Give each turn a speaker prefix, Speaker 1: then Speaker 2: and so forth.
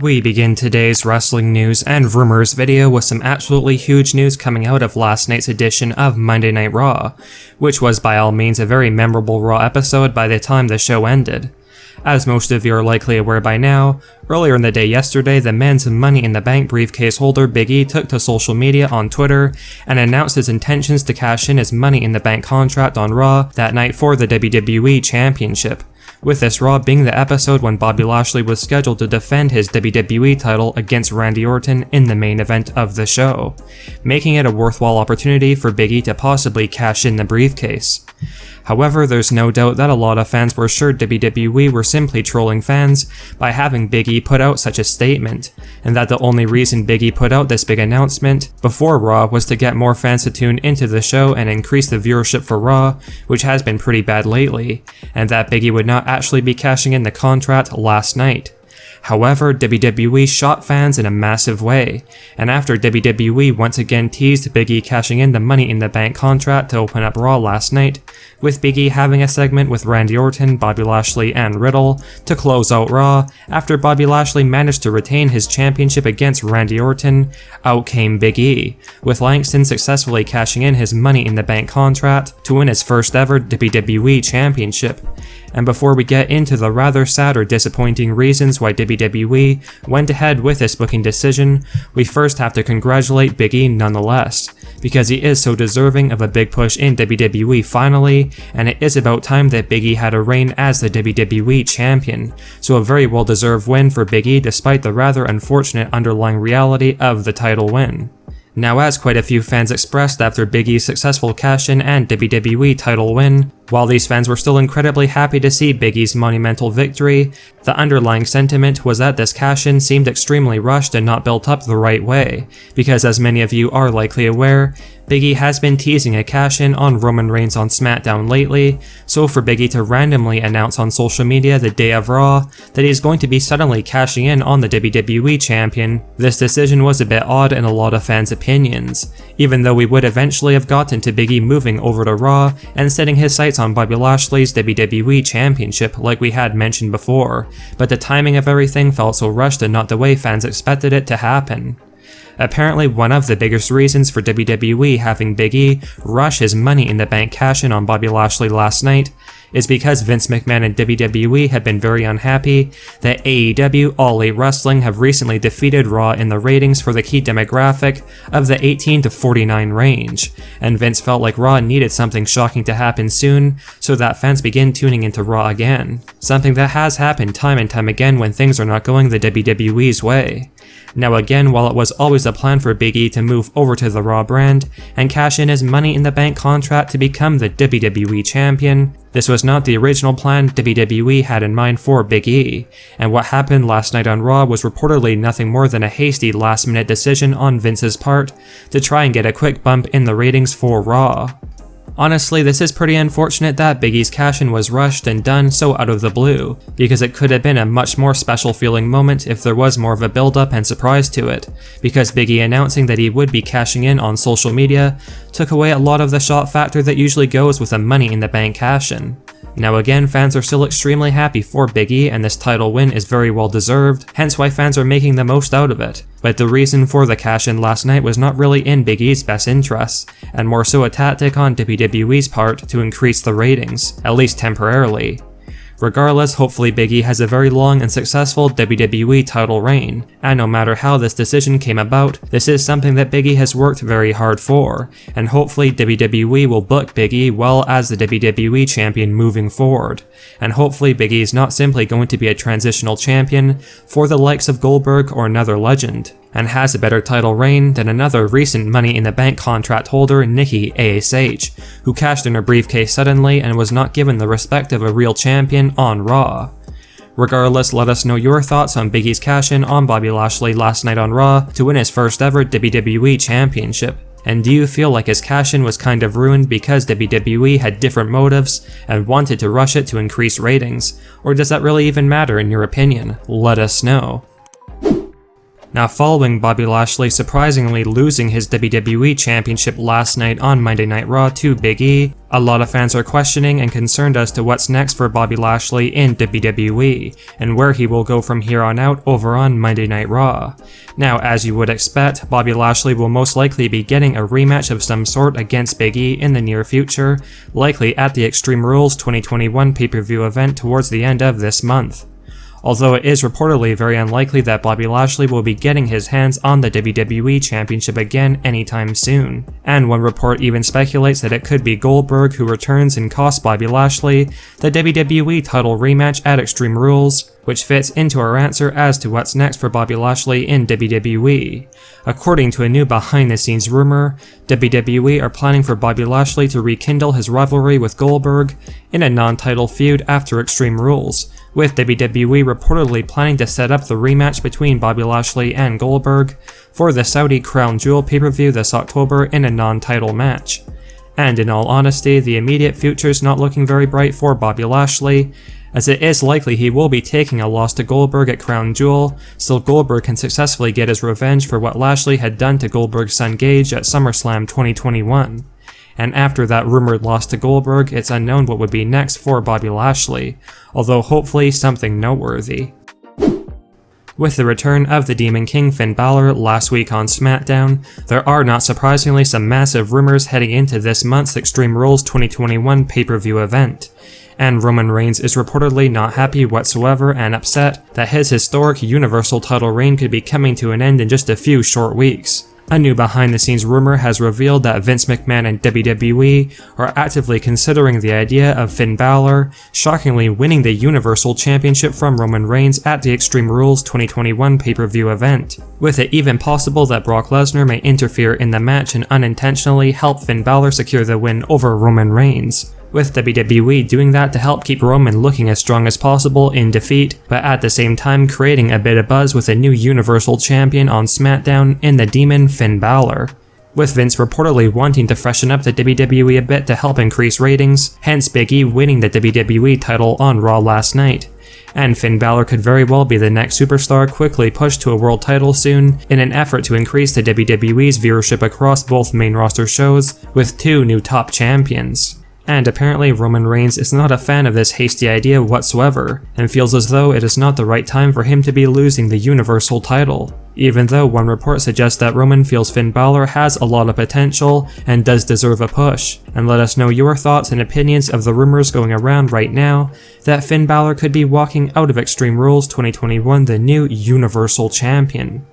Speaker 1: We begin today's wrestling news and rumors video with some absolutely huge news coming out of last night's edition of Monday Night Raw, which was by all means a very memorable Raw episode by the time the show ended. As most of you are likely aware by now, earlier in the day yesterday, the men's Money in the Bank briefcase holder Big E took to social media on Twitter and announced his intentions to cash in his Money in the Bank contract on Raw that night for the WWE Championship, with this Raw being the episode when Bobby Lashley was scheduled to defend his WWE title against Randy Orton in the main event of the show, making it a worthwhile opportunity for Big E to possibly cash in the briefcase. However, there's no doubt that a lot of fans were sure WWE were simply trolling fans by having Big E put out such a statement, and that the only reason Big E put out this big announcement before Raw was to get more fans to tune into the show and increase the viewership for Raw, which has been pretty bad lately, and that Big E would not actually be cashing in the contract last night. However, WWE shot fans in a massive way, and after WWE once again teased Big E cashing in the Money in the Bank contract to open up Raw last night, with Big E having a segment with Randy Orton, Bobby Lashley, and Riddle to close out Raw after Bobby Lashley managed to retain his championship against Randy Orton, out came Big E, with Langston successfully cashing in his Money in the Bank contract to win his first ever WWE Championship. And before we get into the rather sad or disappointing reasons why WWE went ahead with this booking decision, we first have to congratulate Big E nonetheless, because he is so deserving of a big push in WWE finally, and it is about time that Big E had a reign as the WWE Champion, so a very well deserved win for Big E despite the rather unfortunate underlying reality of the title win. Now, as quite a few fans expressed after Big E's successful cash-in and WWE title win, while these fans were still incredibly happy to see Big E's monumental victory, the underlying sentiment was that this cash-in seemed extremely rushed and not built up the right way, because as many of you are likely aware, Big E has been teasing a cash-in on Roman Reigns on SmackDown lately, so for Big E to randomly announce on social media the day of Raw that he's going to be suddenly cashing in on the WWE Champion, this decision was a bit odd in a lot of fans' opinions, even though we would eventually have gotten to Big E moving over to Raw and setting his sights on Bobby Lashley's WWE Championship like we had mentioned before, but the timing of everything felt so rushed and not the way fans expected it to happen. Apparently, one of the biggest reasons for WWE having Big E rush his Money in the Bank cash-in on Bobby Lashley last night is because Vince McMahon and WWE have been very unhappy that AEW All Elite Wrestling have recently defeated Raw in the ratings for the key demographic of the 18 to 49 range, and Vince felt like Raw needed something shocking to happen soon so that fans begin tuning into Raw again, something that has happened time and time again when things are not going the WWE's way. Now again, while it was always a plan for Big E to move over to the Raw brand and cash in his Money in the Bank contract to become the WWE Champion, this was not the original plan WWE had in mind for Big E, and what happened last night on Raw was reportedly nothing more than a hasty last-minute decision on Vince's part to try and get a quick bump in the ratings for Raw. Honestly, this is pretty unfortunate that Big E's cash-in was rushed and done so out of the blue, because it could have been a much more special feeling moment if there was more of a build-up and surprise to it, because Big E announcing that he would be cashing in on social media took away a lot of the shock factor that usually goes with a Money in the Bank cash-in. Now again, fans are still extremely happy for Big E and this title win is very well deserved, hence why fans are making the most out of it. But the reason for the cash-in last night was not really in Big E's best interests, and more so a tactic on WWE's part to increase the ratings, at least temporarily. Regardless, hopefully Big E has a very long and successful WWE title reign, and no matter how this decision came about, this is something that Big E has worked very hard for, and hopefully WWE will book Big E well as the WWE Champion moving forward, and hopefully Big E is not simply going to be a transitional champion for the likes of Goldberg or another legend, and has a better title reign than another recent Money in the Bank contract holder, Nikki ASH, who cashed in her briefcase suddenly and was not given the respect of a real champion on Raw. Regardless, let us know your thoughts on Big E's cash-in on Bobby Lashley last night on Raw to win his first ever WWE Championship. And do you feel like his cash-in was kind of ruined because WWE had different motives and wanted to rush it to increase ratings? Or does that really even matter in your opinion? Let us know. Now, following Bobby Lashley surprisingly losing his WWE Championship last night on Monday Night Raw to Big E, a lot of fans are questioning and concerned as to what's next for Bobby Lashley in WWE, and where he will go from here on out over on Monday Night Raw. Now, as you would expect, Bobby Lashley will most likely be getting a rematch of some sort against Big E in the near future, likely at the Extreme Rules 2021 pay-per-view event towards the end of this month. Although it is reportedly very unlikely that Bobby Lashley will be getting his hands on the WWE Championship again anytime soon. And one report even speculates that it could be Goldberg who returns and costs Bobby Lashley the WWE title rematch at Extreme Rules, which fits into our answer as to what's next for Bobby Lashley in WWE. According to a new behind-the-scenes rumor, WWE are planning for Bobby Lashley to rekindle his rivalry with Goldberg in a non-title feud after Extreme Rules, with WWE reportedly planning to set up the rematch between Bobby Lashley and Goldberg for the Saudi Crown Jewel pay-per-view this October in a non-title match. And in all honesty, the immediate future's not looking very bright for Bobby Lashley, as it is likely he will be taking a loss to Goldberg at Crown Jewel, so Goldberg can successfully get his revenge for what Lashley had done to Goldberg's son Gage at SummerSlam 2021. And after that rumored loss to Goldberg, it's unknown what would be next for Bobby Lashley, although hopefully something noteworthy. With the return of the Demon King Finn Balor last week on SmackDown, there are not surprisingly some massive rumors heading into this month's Extreme Rules 2021 pay-per-view event. And Roman Reigns is reportedly not happy whatsoever and upset that his historic Universal title reign could be coming to an end in just a few short weeks. A new behind-the-scenes rumor has revealed that Vince McMahon and WWE are actively considering the idea of Finn Balor shockingly winning the Universal Championship from Roman Reigns at the Extreme Rules 2021 pay-per-view event, with it even possible that Brock Lesnar may interfere in the match and unintentionally help Finn Balor secure the win over Roman Reigns, with WWE doing that to help keep Roman looking as strong as possible in defeat, but at the same time creating a bit of buzz with a new Universal Champion on SmackDown in the Demon Finn Balor. With Vince reportedly wanting to freshen up the WWE a bit to help increase ratings, hence Big E winning the WWE title on Raw last night. And Finn Balor could very well be the next superstar quickly pushed to a world title soon in an effort to increase the WWE's viewership across both main roster shows with two new top champions. And apparently Roman Reigns is not a fan of this hasty idea whatsoever, and feels as though it is not the right time for him to be losing the Universal title, even though one report suggests that Roman feels Finn Balor has a lot of potential and does deserve a push. And let us know your thoughts and opinions of the rumors going around right now that Finn Balor could be walking out of Extreme Rules 2021 the new Universal Champion.